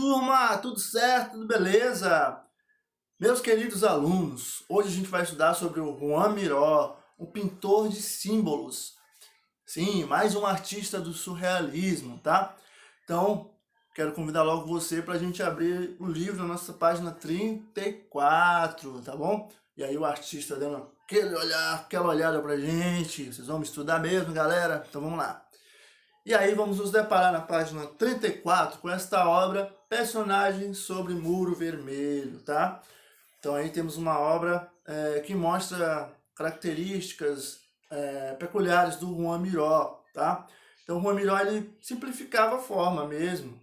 turma, tudo certo, tudo beleza? Meus queridos alunos, hoje a gente vai estudar sobre o Joan Miró, um pintor de símbolos. Sim, mais um artista do surrealismo, tá? Então, quero convidar logo você para a gente abrir o livro na nossa página 34, tá bom? E aí o artista dando aquela olhada pra gente. Vocês vão estudar mesmo, galera? Então vamos lá. E aí vamos nos deparar na página 34 com esta obra Personagens sobre Muro Vermelho, tá? Então aí temos uma obra que mostra características peculiares do Joan Miró, tá? Então o Joan Miró, ele simplificava a forma mesmo. Não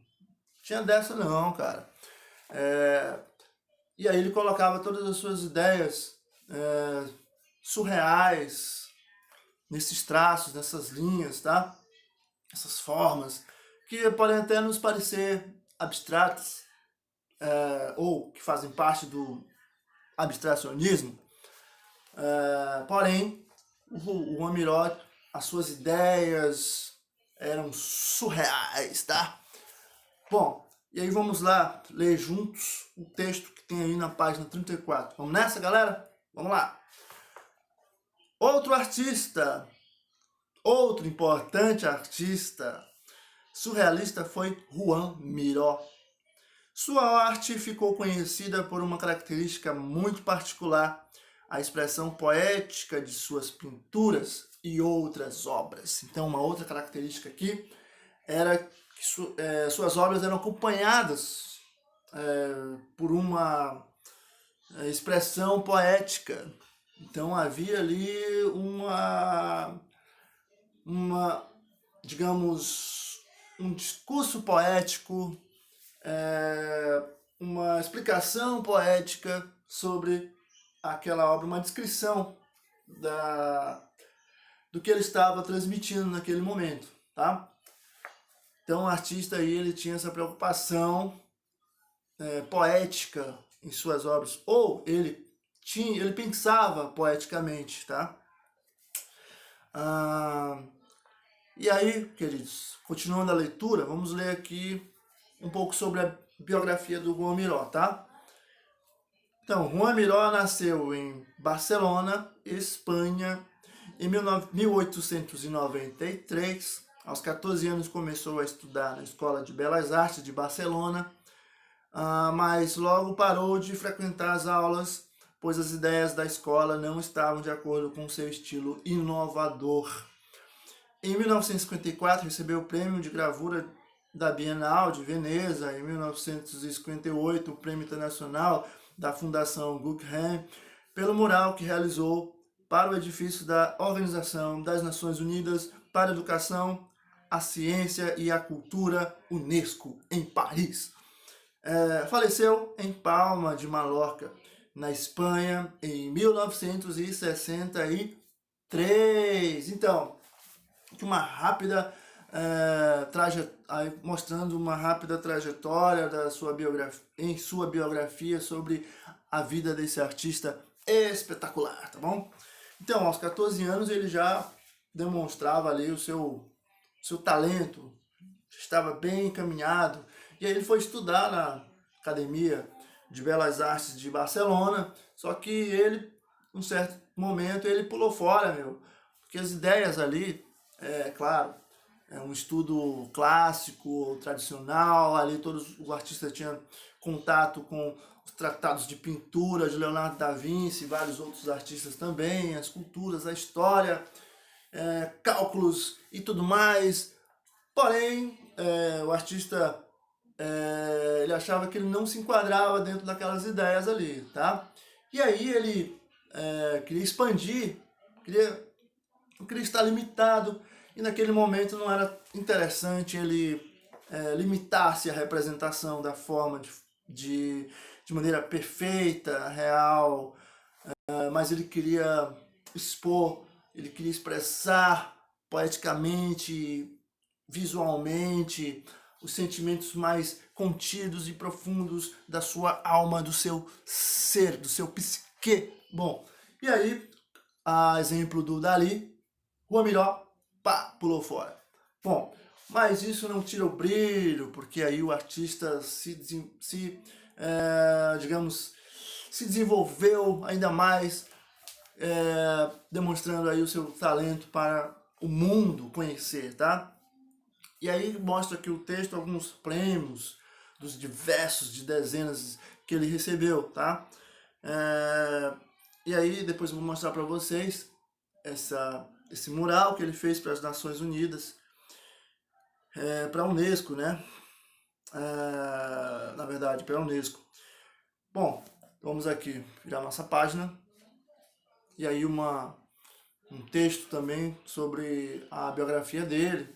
tinha dessa não, cara. E aí ele colocava todas as suas ideias surreais nesses traços, nessas linhas, tá? Essas formas, que podem até nos parecer abstratas, ou que fazem parte do abstracionismo, porém, o Joan Miró, as suas ideias eram surreais, tá? Bom, e aí vamos lá ler juntos o texto que tem aí na página 34. Vamos nessa, galera? Vamos lá. Outro artista, outro importante artista surrealista foi Joan Miró. Sua arte ficou conhecida por uma característica muito particular, a expressão poética de suas pinturas e outras obras. Então, uma outra característica aqui era que suas obras eram acompanhadas por uma expressão poética. Então, havia ali digamos, um discurso poético, uma explicação poética sobre aquela obra, uma descrição do que ele estava transmitindo naquele momento, tá? Então o artista aí, ele tinha essa preocupação poética em suas obras, ou ele pensava poeticamente, tá? E aí, queridos, continuando a leitura, vamos ler aqui um pouco sobre a biografia do Joan Miró, tá? Então, Joan Miró nasceu em Barcelona, Espanha, em 1893. Aos 14 anos começou a estudar na Escola de Belas Artes de Barcelona, mas logo parou de frequentar as aulas, pois as ideias da escola não estavam de acordo com seu estilo inovador. Em 1954, recebeu o prêmio de gravura da Bienal de Veneza. Em 1958, o prêmio internacional da Fundação Guggenheim pelo mural que realizou para o edifício da Organização das Nações Unidas para a Educação, a Ciência e a Cultura, Unesco, em Paris. Faleceu em Palma de Mallorca, na Espanha, em 1963. Então, uma rápida mostrando uma rápida trajetória em sua biografia sobre a vida desse artista espetacular, tá bom? Então, aos 14 anos ele já demonstrava ali o seu talento, estava bem encaminhado, e aí ele foi estudar na Academia de Belas Artes de Barcelona, só que ele, num certo momento, ele pulou fora, porque as ideias ali, claro, é um estudo clássico, tradicional, ali o artista tinha contato com os tratados de pintura de Leonardo da Vinci, vários outros artistas também, as culturas, a história, cálculos e tudo mais. Porém, o artista ele achava que ele não se enquadrava dentro daquelas ideias ali, tá? E aí ele queria expandir, não queria estar limitado, e naquele momento não era interessante ele limitar-se à representação da forma de maneira perfeita, real, mas ele queria expor, ele queria expressar poeticamente, visualmente, os sentimentos mais contidos e profundos da sua alma, do seu ser, do seu psique. Bom, e aí, a exemplo do Dalí, Joan Miró, pulou fora. Bom, mas isso não tira o brilho, porque aí o artista digamos, se desenvolveu ainda mais, demonstrando aí o seu talento para o mundo conhecer, tá? E aí mostra aqui o texto alguns prêmios dos diversos, de dezenas que ele recebeu, tá? E aí depois eu vou mostrar para vocês esse mural que ele fez para as Nações Unidas, para a Unesco, né? Na verdade, para a Unesco. Bom, vamos aqui virar nossa página. E aí um texto também sobre a biografia dele,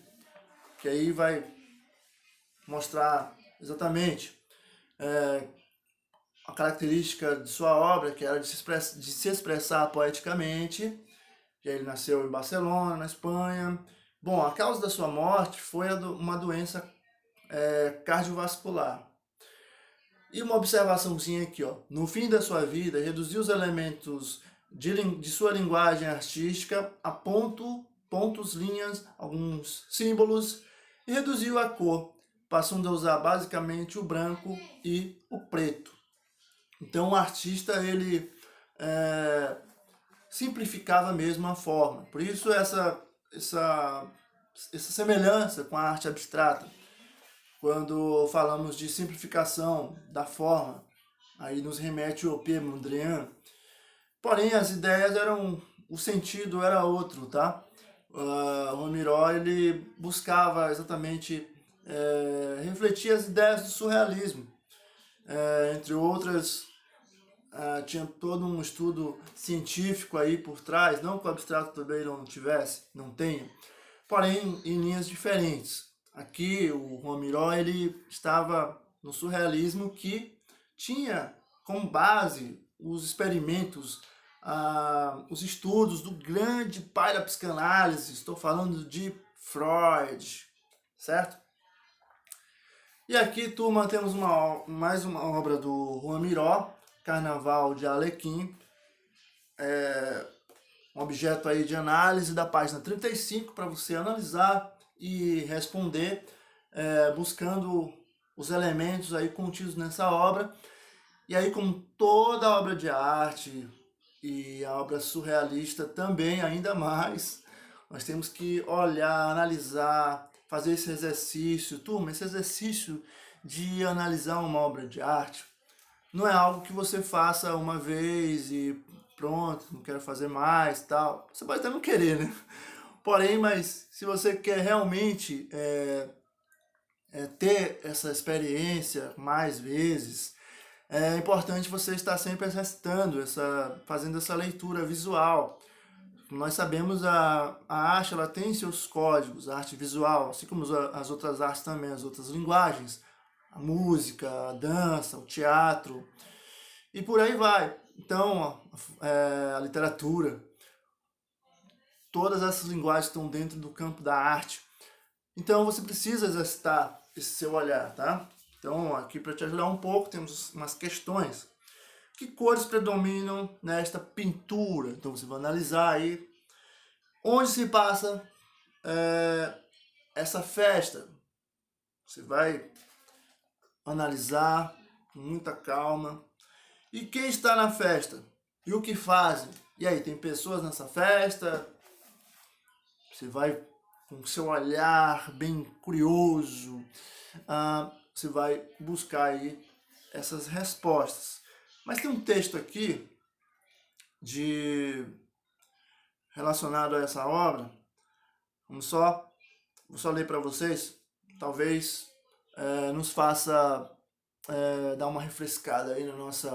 que aí vai mostrar exatamente a característica de sua obra, que era de se expressar poeticamente. E aí ele nasceu em Barcelona, na Espanha. Bom, a causa da sua morte foi uma doença cardiovascular. E uma observaçãozinha aqui, ó. No fim da sua vida, reduziu os elementos de sua linguagem artística a pontos, linhas, alguns símbolos, e reduziu a cor, passando a usar basicamente o branco e o preto. Então o artista, ele simplificava mesmo a forma. Por isso essa semelhança com a arte abstrata. Quando falamos de simplificação da forma, aí nos remete ao Pierre Mondrian. Porém, as ideias o sentido era outro, tá? Romiró, ele buscava exatamente refletir as ideias do surrealismo. Entre outras, tinha todo um estudo científico aí por trás, não que o abstrato também não tenha, porém em linhas diferentes. Aqui o Romiró, ele estava no surrealismo, que tinha como base os experimentos, os estudos do grande pai da psicanálise. Estou falando de Freud, certo? E aqui, turma, temos mais uma obra do Romiró, Carnaval de Arlequim, um objeto aí de análise da página 35, para você analisar e responder, buscando os elementos aí contidos nessa obra. E aí, como toda obra de arte e a obra surrealista também, ainda mais, nós temos que olhar, analisar, fazer esse exercício. Turma, esse exercício de analisar uma obra de arte não é algo que você faça uma vez e pronto, não quero fazer mais, tal. Você pode até não querer, né? Porém, mas se você quer realmente ter essa experiência mais vezes, é importante você estar sempre exercitando, fazendo essa leitura visual. Nós sabemos a arte, ela tem seus códigos, a arte visual, assim como as outras artes também, as outras linguagens, a música, a dança, o teatro, e por aí vai. Então, a literatura, todas essas linguagens estão dentro do campo da arte. Então você precisa exercitar esse seu olhar, tá? Então aqui para te ajudar um pouco, temos umas questões. Que cores predominam nesta pintura? Então você vai analisar aí onde se passa essa festa. Você vai analisar com muita calma. E quem está na festa? E o que fazem? E aí, tem pessoas nessa festa? Você vai com o seu olhar bem curioso, você vai buscar aí essas respostas. Mas tem um texto aqui relacionado a essa obra. Vou só ler para vocês. Talvez nos faça dar uma refrescada aí nas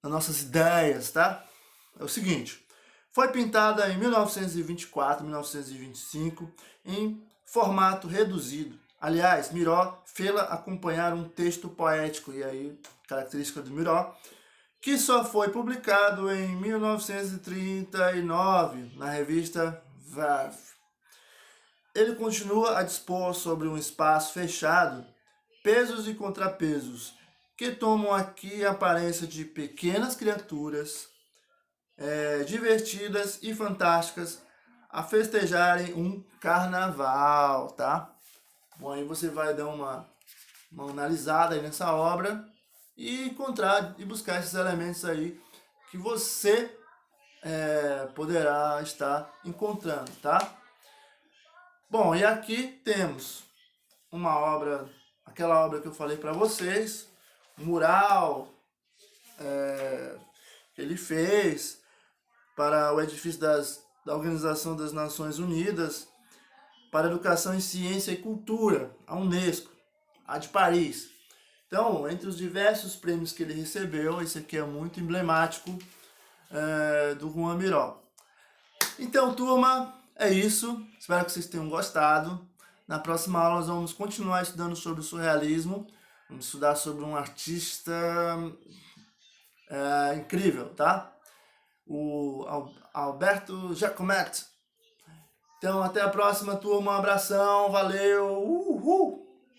nossas ideias, tá? É o seguinte: foi pintada em 1924, 1925, em formato reduzido. Aliás, Miró fez-la acompanhar um texto poético, e aí, característica do Miró, que só foi publicado em 1939, na revista Verve. Ele continua a dispor sobre um espaço fechado, pesos e contrapesos, que tomam aqui a aparência de pequenas criaturas, divertidas e fantásticas, a festejarem um carnaval, tá? Bom, aí você vai dar uma analisada aí nessa obra e encontrar e buscar esses elementos aí que você poderá estar encontrando, tá? Bom, e aqui temos uma obra, aquela obra que eu falei para vocês, um mural que ele fez para o edifício da Organização das Nações Unidas para Educação em Ciência e Cultura, a Unesco, a de Paris. Então, entre os diversos prêmios que ele recebeu, esse aqui é muito emblemático do Juan Miró. Então, turma, é isso. Espero que vocês tenham gostado. Na próxima aula nós vamos continuar estudando sobre o surrealismo. Vamos estudar sobre um artista incrível, tá? O Alberto Giacometti. Então, até a próxima, turma. Um abração. Valeu. Uhul.